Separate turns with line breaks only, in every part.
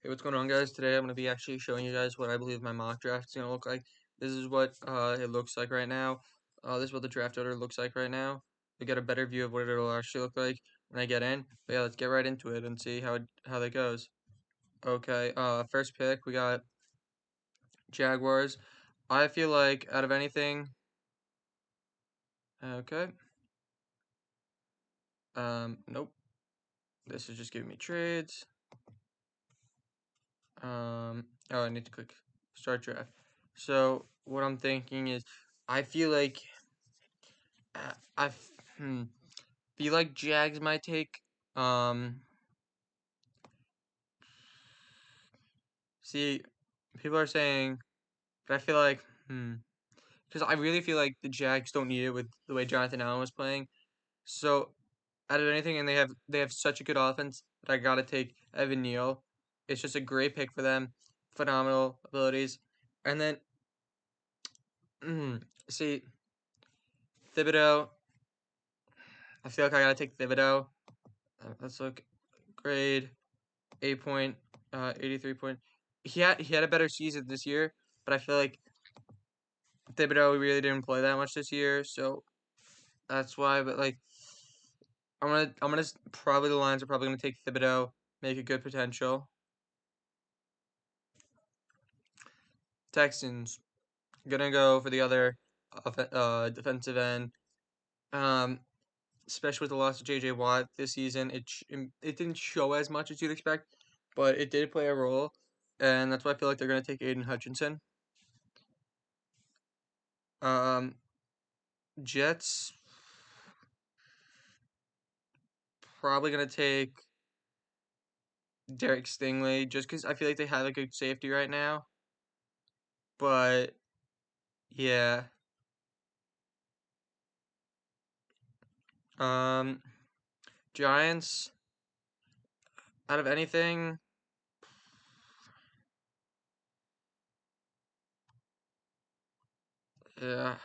Hey, what's going on, guys? Today I'm going to be actually showing you guys what I believe my mock draft is going to look like. This is what it looks like right now. This is what the draft order looks like right now. We get a better view of what it'll actually look like when I get in. But yeah, let's get right into it and see how that goes. Okay, first pick, we got Jaguars. I feel like out of anything, okay. Nope. This is just giving me trades. Oh, I need to click start draft. So what I'm thinking is, I feel like I feel like Jags might take. Um, see, people are saying, but I feel like because I really feel like the Jags don't need it with the way Jonathan Allen was playing. So out of anything, and they have such a good offense that I gotta take Evan Neal. It's just a great pick for them, phenomenal abilities, and then see Thibodeau. I feel like I gotta take Thibodeau. Let's look grade 83 point. He had a better season this year, but I feel like Thibodeau really didn't play that much this year, so that's why. But like, I'm gonna probably the Lions are probably gonna take Thibodeau, make a good potential. Texans gonna go for the other defensive end. Um, especially with the loss of J.J. Watt this season, it didn't show as much as you'd expect, but it did play a role, and that's why I feel like they're gonna take Aiden Hutchinson. Um, Jets probably gonna take Derek Stingley just because I feel like they have a good safety right now. But yeah, um, Giants. Out of anything, yeah,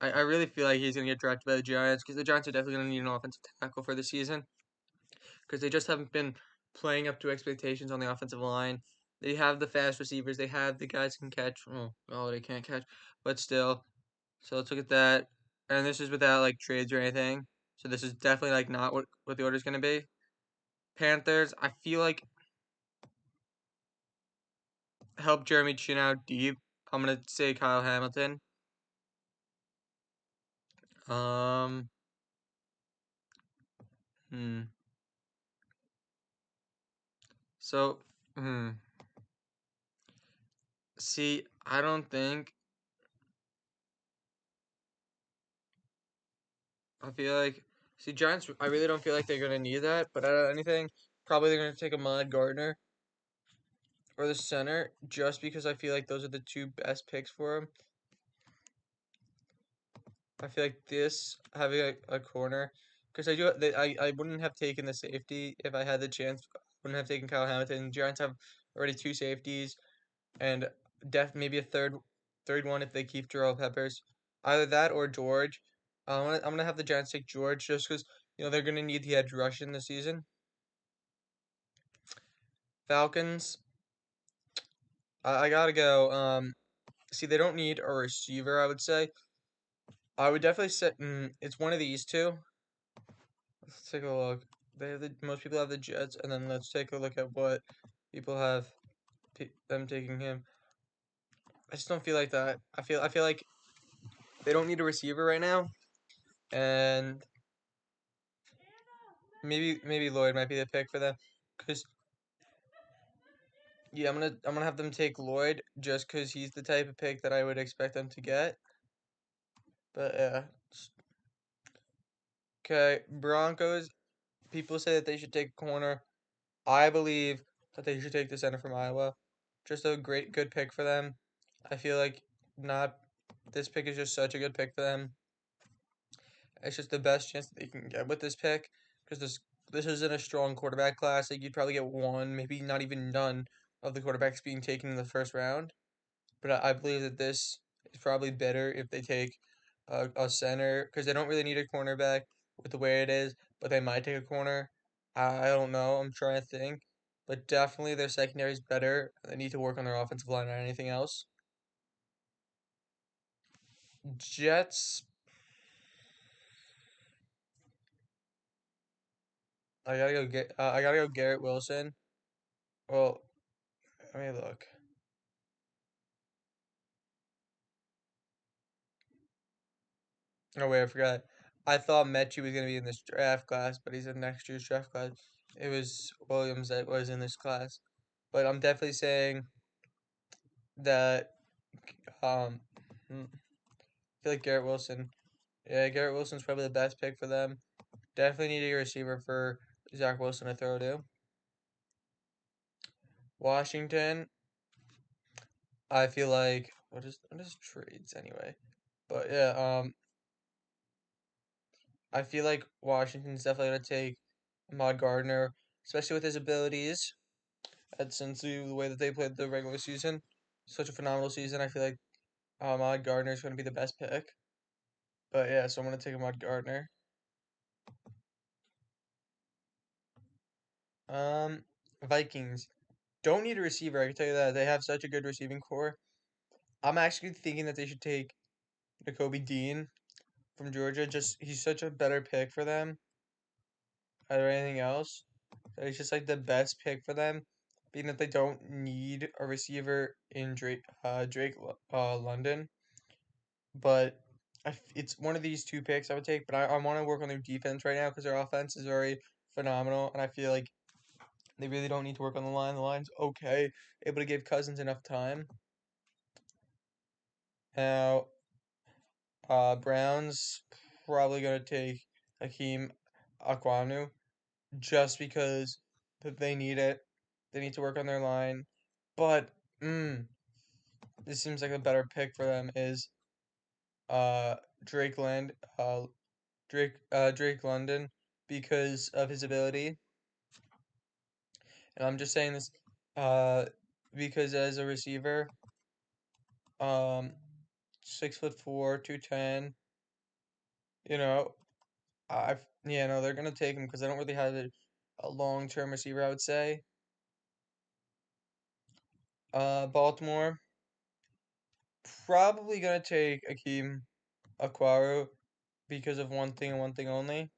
I really feel like he's gonna get drafted by the Giants because the Giants are definitely gonna need an offensive tackle for the season because they just haven't been playing up to expectations on the offensive line. They have the fast receivers. They have the guys who can catch. Oh, they can't catch, but still. So let's look at that. And this is without like trades or anything. So this is definitely like not what the order is gonna be. Panthers. I feel like help Jeremy Chin out deep. I'm gonna say Kyle Hamilton. Um, hmm. So, See, I don't think. I feel like. See, Giants. I really don't feel like they're gonna need that. But out of anything, probably they're gonna take Ahmad Gardner or the center, just because I feel like those are the two best picks for him. I feel like this having a corner, because I wouldn't have taken the safety if I had the chance. I wouldn't have taken Kyle Hamilton. Giants have already two safeties and maybe a third one if they keep Jarrell Peppers. Either that or George. I'm gonna have the Giants take George just because they're gonna need the edge rush in the season. Falcons. I gotta go. See, they don't need a receiver. I would say. I would definitely say it's one of these two. Let's take a look. They have most people have the Jets, and then let's take a look at what people have them taking him. I just don't feel like that. I feel like they don't need a receiver right now, and maybe Lloyd might be the pick for them. Cause yeah, I'm gonna have them take Lloyd just cause he's the type of pick that I would expect them to get. But yeah, okay. Broncos. People say that they should take a corner. I believe that they should take the center from Iowa. Just a good pick for them. I feel like not. This pick is just such a good pick for them. It's just the best chance that they can get with this pick because this isn't a strong quarterback class. Like you'd probably get one, maybe not even none of the quarterbacks being taken in the first round. But I believe that this is probably better if they take a center because they don't really need a cornerback with the way it is, but they might take a corner. I don't know. I'm trying to think. but definitely their secondary is better. They need to work on their offensive line or anything else. Jets, I gotta go Garrett Wilson. Well, let me look. Oh wait, I forgot. I thought Mechie was gonna be in this draft class, but he's in next year's draft class. It was Williams that was in this class, but I'm definitely saying that um, I feel like Garrett Wilson. Yeah, Garrett Wilson's probably the best pick for them. Definitely need a receiver for Zach Wilson to throw to. Washington, I feel like what is trades anyway? But yeah, I feel like Washington's definitely gonna take Ahmad Gardner, especially with his abilities. And since the way that they played the regular season, such a phenomenal season, I feel like Ahmad Gardner is gonna be the best pick. But yeah, so I'm gonna take Ahmad Gardner. Um, Vikings don't need a receiver. I can tell you that they have such a good receiving core. I'm actually thinking that they should take Nakobe Dean from Georgia. Just he's such a better pick for them or anything else. That he's just like the best pick for them, being that they don't need a receiver in London. But it's one of these two picks I would take. But I want to work on their defense right now because their offense is very phenomenal, and I feel like they really don't need to work on the line. The line's okay, able to give Cousins enough time. Now, Browns probably gonna take Hakeem Akwanu just because they need it. They need to work on their line. But this seems like a better pick for them is uh Drake Land Drake London because of his ability. And I'm just saying this uh because as a receiver, um 6'4", 210, you know, yeah, no, they're gonna take him because I don't really have a long term receiver, I would say. Baltimore probably gonna take Akeem Aquaru because of one thing and one thing only.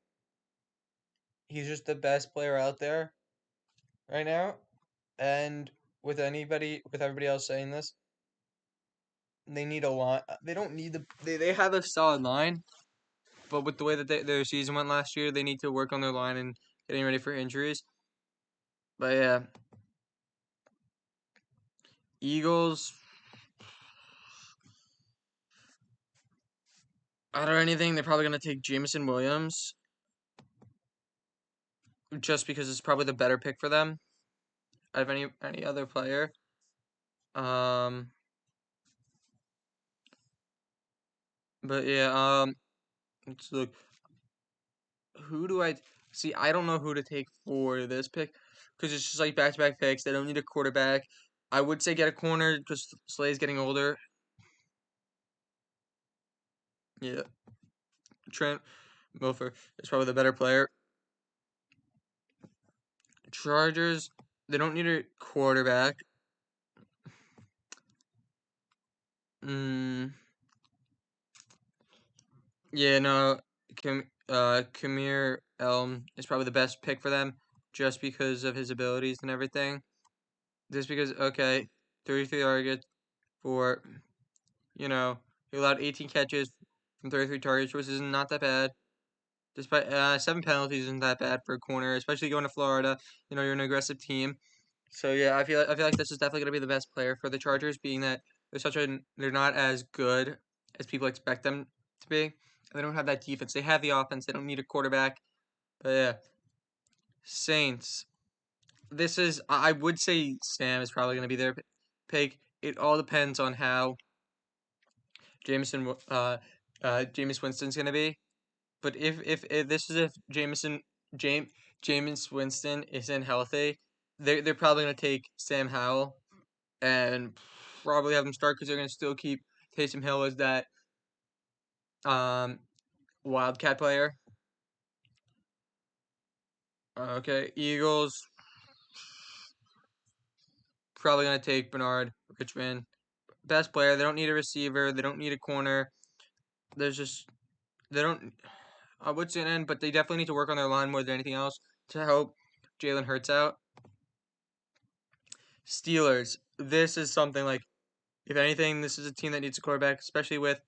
He's just the best player out there right now. And with everybody else saying this, they need a line. They don't need they have a solid line, but with the way that their season went last year, they need to work on their line and getting ready for injuries. But yeah, Eagles. Out of anything, they're probably gonna take Jameson Williams just because it's probably the better pick for them out of any other player. Um, but yeah, let's look. Who do I see? I don't know who to take for this pick because it's just like back-to-back picks. They don't need a quarterback. I would say get a corner because Slay's getting older. Yeah, Trent Milford is probably the better player. Chargers, they don't need a quarterback. Mm, yeah, no, Kamir Elm is probably the best pick for them just because of his abilities and everything. Just because, okay, 33 targets for, he allowed 18 catches from 33 targets, which is not that bad. Despite 7 penalties isn't that bad for a corner, especially going to Florida. You're an aggressive team. So yeah, I feel like this is definitely gonna be the best player for the Chargers, being that they're not as good as people expect them to be. They don't have that defense. They have the offense. They don't need a quarterback. But yeah, Saints. This is I would say Sam is probably gonna be their pick. It all depends on how Jameson Jameis Winston's gonna be. But if this is if Jameis Winston isn't healthy, they're probably gonna take Sam Howell and probably have him start because they're gonna still keep Taysom Hill as that um wildcat player. Okay, Eagles. probably gonna take Bernard Richmond. Best player. They don't need a receiver. They don't need a corner. There's just they don't. I would say an end, but they definitely need to work on their line more than anything else to help Jalen Hurts out. Steelers. This is something like, if anything, this is a team that needs a quarterback, especially with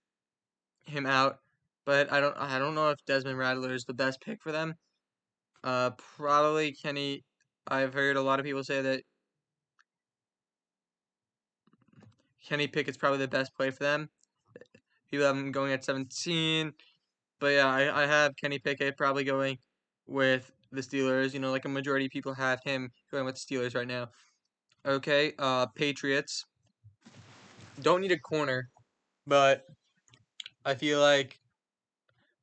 him out. But I don't know if Desmond Rattler is the best pick for them. Probably Kenny. I've heard a lot of people say that Kenny Pickett's probably the best play for them. People have him going at 17. But yeah, I have Kenny Pickett probably going with the Steelers. Like a majority of people have him going with the Steelers right now. Okay, Patriots. Don't need a corner, but I feel like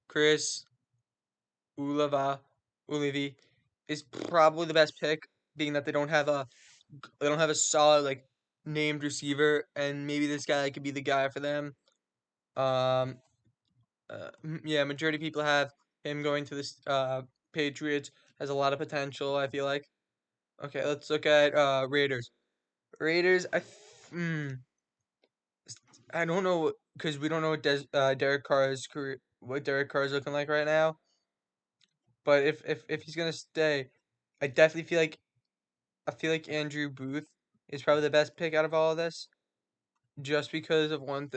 Chris Ulava Ulivi is probably the best pick, being that they don't have a solid like named receiver, and maybe this guy could be the guy for them. Um, yeah, majority of people have him going to this Patriots. Has a lot of potential, I feel like. Okay, let's look at Raiders. Raiders, I don't know because we don't know Derek Carr's career, what Derek Carr is looking like right now. But if he's gonna stay, I definitely feel like Andrew Booth is probably the best pick out of all of this, just because of one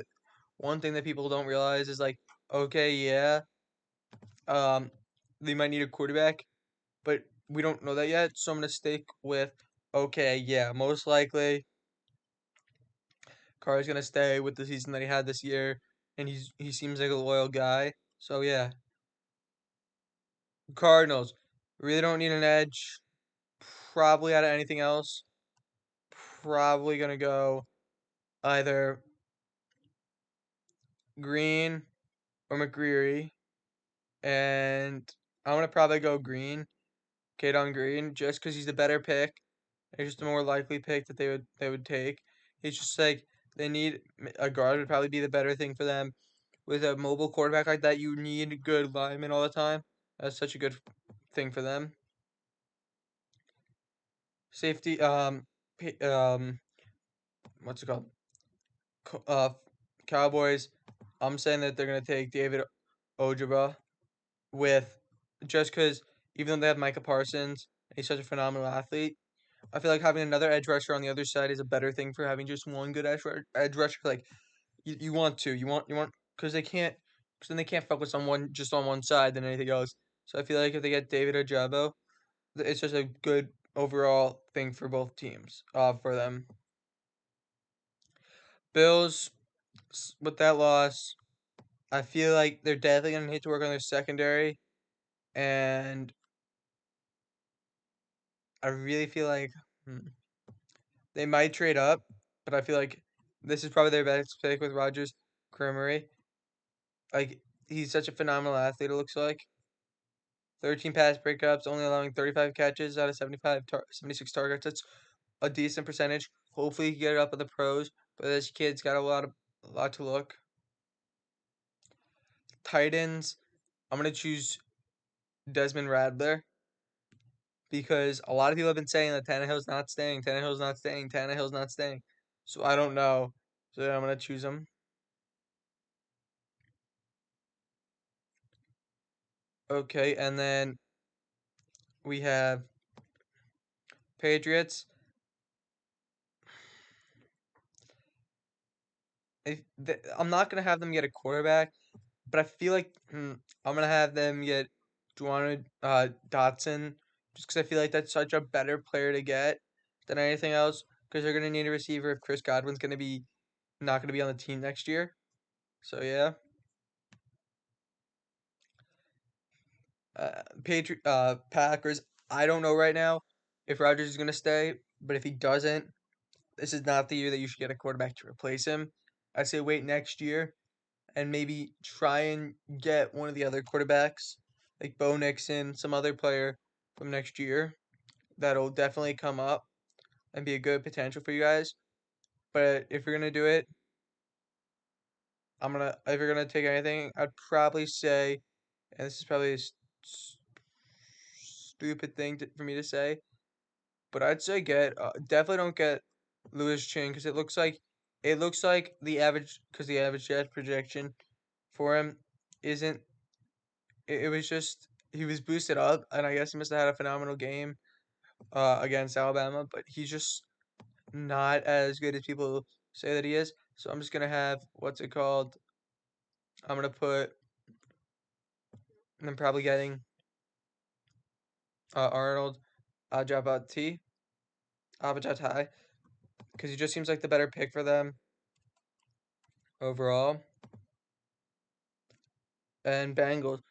thing that people don't realize is like, okay, yeah, um, they might need a quarterback, but we don't know that yet. So I'm gonna stick with, okay, yeah, most likely Carr's gonna stay with the season that he had this year, and he seems like a loyal guy. So yeah, Cardinals really don't need an edge. Probably out of anything else, probably gonna go either Green or McCreary, and I'm gonna probably go Green, Kate on Green, just because he's the better pick. He's just a more likely pick that they would take. It's just like they need a guard would probably be the better thing for them. With a mobile quarterback like that, you need good linemen all the time. That's such a good thing for them. Safety, what's it called? Co- Uh, Cowboys. I'm saying that they're gonna take David Ojaba with just because even though they have Micah Parsons, he's such a phenomenal athlete. I feel like having another edge rusher on the other side is a better thing for having just one good edge rusher. Like you want to, you want because then they can't focus on one side than anything else. So I feel like if they get David Ojabo, it's just a good overall thing for both teams. For them, Bills with that loss, I feel like they're definitely gonna need to work on their secondary, and I really feel like they might trade up, but I feel like this is probably their best pick with Rogers Creamery. Like he's such a phenomenal athlete. It looks like 13 pass breakups, only allowing 35 catches out of 76 targets. That's a decent percentage. Hopefully, he can get it up in the pros. But this kid's got a lot to look. Titans. I'm gonna choose Desmond Rattler because a lot of people have been saying that Tannehill's not staying. Tannehill's not staying. Tannehill's not staying. So I don't know. So I'm gonna choose him. Okay, and then we have Patriots. I'm not gonna have them get a quarterback, but I feel like I'm gonna have them get Juwan Dotson, just because I feel like that's such a better player to get than anything else. Because they're gonna need a receiver if Chris Godwin's gonna be not gonna be on the team next year. So yeah, Packers. I don't know right now if Rodgers is gonna stay, but if he doesn't, this is not the year that you should get a quarterback to replace him. I say wait next year and maybe try and get one of the other quarterbacks, like Bo Nixon, some other player from next year that'll definitely come up and be a good potential for you guys. But if you're gonna do it, if you're gonna take anything, I'd probably say, and this is probably a stupid thing for me to say, but I'd say definitely don't get Lewis Chin because it looks like the average draft projection for him isn't. It was just he was boosted up, and I guess he must have had a phenomenal game against Alabama, but he's just not as good as people say that he is. So I'm just gonna have what's it called? I'm gonna put. I'm probably getting Arnold Ajabati Abajatai because he just seems like the better pick for them overall. And Bengals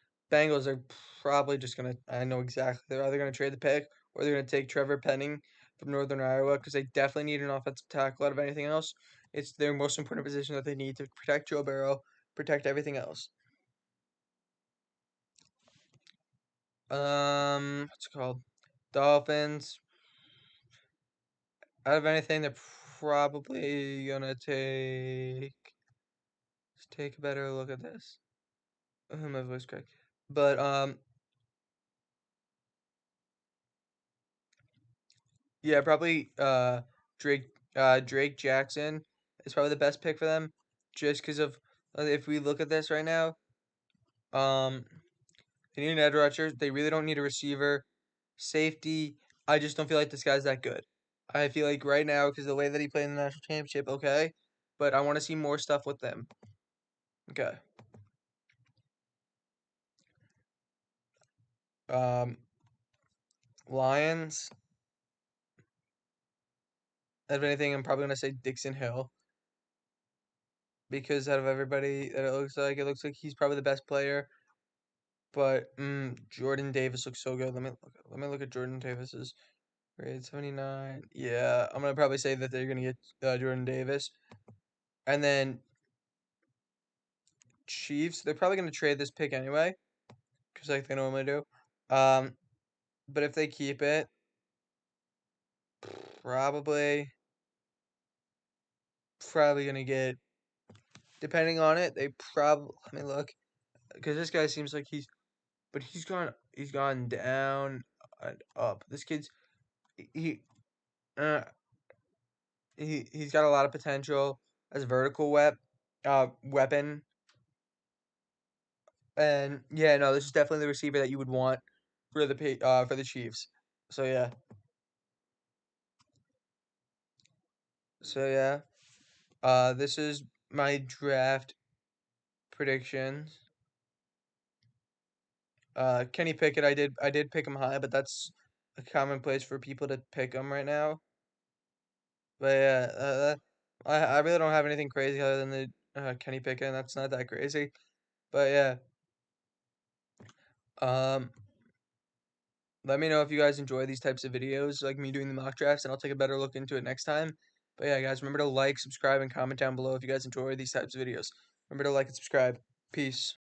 are probably just gonna. I know exactly. They're either gonna trade the pick or they're gonna take Trevor Penning from Northern Iowa because they definitely need an offensive tackle out of anything else. It's their most important position that they need to protect Joe Burrow, protect everything else. What's it called? Dolphins. Out of anything, they're probably gonna take. Let's take a better look at this. My voice cracked. But yeah, probably Drake Jackson is probably the best pick for them, just because of if we look at this right now, um, they need an edge rusher. They really don't need a receiver, safety. I just don't feel like this guy's that good. I feel like right now because the way that he played in the national championship, okay, but I want to see more stuff with them. Okay. Um, Lions. Out of anything, I'm probably gonna say Dixon Hill because out of everybody that it looks like he's probably the best player. But Jordan Davis looks so good. Let me look at Jordan Davis's grade 79. Yeah, I'm gonna probably say that they're gonna get Jordan Davis, and then Chiefs. They're probably gonna trade this pick anyway, because like they normally do. Um, but if they keep it, probably probably gonna get. Depending on it, they probably let me look because this guy seems like but he's gone down and up. This kid's he uh he's got a lot of potential as a vertical weapon. And yeah, no, this is definitely the receiver that you would want for the Chiefs. So yeah. So yeah. This is my draft predictions. Kenny Pickett, I did pick him high, but that's a commonplace for people to pick him right now. But yeah, I really don't have anything crazy other than the Kenny Pickett. That's not that crazy. But yeah, um, let me know if you guys enjoy these types of videos, like me doing the mock drafts, and I'll take a better look into it next time. But yeah, guys, remember to like, subscribe, and comment down below if you guys enjoy these types of videos. Remember to like and subscribe. Peace.